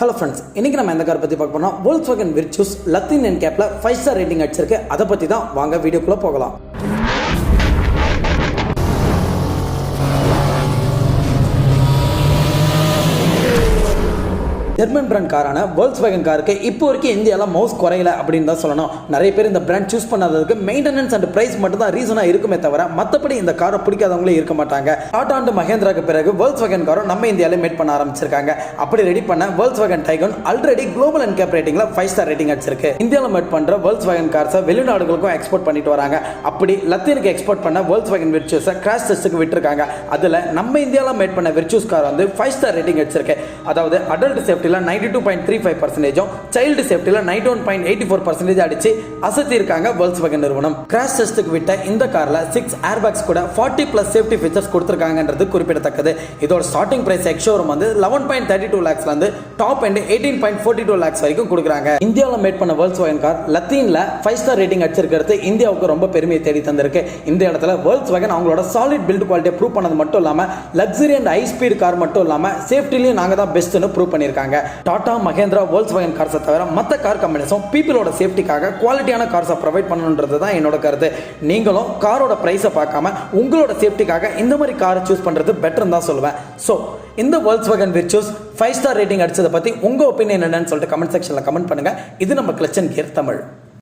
Hello friends, இன்னைக்கு நம்ம எந்த கார் பற்றி பார்க்க போனால் Volkswagen Virtus லத்தீன் Ncapல 5 ஸ்டார் ரேட்டிங் அடிச்சிருக்கு. அதை பற்றி தான் வாங்க வீடியோக்குள்ளே போகலாம். ஜெர்மன் பிராண்ட் காரான Volkswagen காருக்கு இப்போ வரைக்கும் இந்தியாவில் மவுஸ் குறையல அப்படின்னு தான் சொல்லணும். நிறைய பேர் இந்த பிராண்ட் சூஸ் பண்ணாததுக்கு மெயின்டெனன்ஸ் அண்ட் பிரைஸ் மட்டும் தான் ரீசனாக இருக்குமே தவிர மற்றபடி இந்த காரை பிடிக்காதவங்களே இருக்க மாட்டாங்க. டாடா அண்ட் மஹேந்திராக்கு பிறகு Volkswagen காரை நம்ம இந்தியாவில் மேட் பண்ண ஆரம்பிச்சிருக்காங்க. அப்படி ரெடி பண்ண Volkswagen Taigun already global Ncap ரேட்டிங்ல 5 star rating அடிச்சிருக்கு. இந்தியாவில் மேட் பண்ற Volkswagen கார்ஸை வெளிநாடுகளுக்கும் எக்ஸ்போர்ட் பண்ணிட்டு வராங்க. அப்படி லத்தீனுக்கு எக்ஸ்போர்ட் பண்ண Volkswagen Virtus கிராஷ் டெஸ்ட்டுக்கு விட்டுருக்காங்க. அதுல நம்ம இந்தியாவில் மேட் பண்ண Virtus கார் வந்து 5 ஸ்டார் ரேட்டிங் அடிச்சிருக்கு. அதாவது அடல்ட் சேஃப்டி 92.35%, சைல்டு சேஃப்டில 91.84% அடிச்சு அசத்தி இருக்காங்க Volkswagen நிறுவனம். கிராஷ் டெஸ்டுக்கு விட்ட இந்த கார்ல 6 ஏர்பேக்ஸ் கூட 40+ சேஃப்டி ஃபீச்சர்ஸ் கொடுத்திருக்காங்கன்றது குறிப்பிடத்தக்கது. இதோட ஸ்டார்டிங் பிரைஸ் எக்ஸ்ஷோரூம் வந்து 11.32 lakhsல இருந்து டாப் எண்ட் 18.42 lakhs வரைக்கும் கொடுக்குறாங்க. இந்தியாவில் மேட் பண்ண Volkswagen கார் லத்தீன்ல 5 ஸ்டார் ரேட்டிங் அடிச்சிருக்கிறது இந்தியாவுக்கு ரொம்ப பெருமையை தேடி தந்திருக்கு. இந்த இடத்துல Volkswagen அவங்களோட சாலிட் பில்ட் குவாலிட்டியை ப்ரூவ் பண்ணது மட்டும் இல்லாம luxury and high speed car மட்டும் இல்லாம சேஃப்டிலையும் நாங்க தான் பெஸ்ட்னு ப்ரூவ் பண்ணிருக்காங்க. டாடா, மஹேந்திரா, Volkswagen கார்ஸை தவிர மற்ற கார் கம்பெனிஸும் பீப்பிளோட சேஃப்டிக்காக குவாலிட்டியான கார்ஸை ப்ரொவைட் பண்ணணுன்றது தான் என்னோட கருத்து. நீங்களும் காரோட பிரைஸை பார்க்காம உங்களோட சேஃப்டிக்காக இந்த மாதிரி காரை சூஸ் பண்றது பெட்டர்னு தான் சொல்லுவேன். ஸோ இந்த Volkswagen Virtus 5 ஸ்டார் ரேட்டிங் அடிச்சதை பத்தி உங்க ஒப்பீனியன் என்னன்னு சொல்லிட்டு கமெண்ட் செக்ஷன்ல கமெண்ட் பண்ணுங்க. இது நம்ம கிளட்ச் அண்ட் கியர் தமிழ்.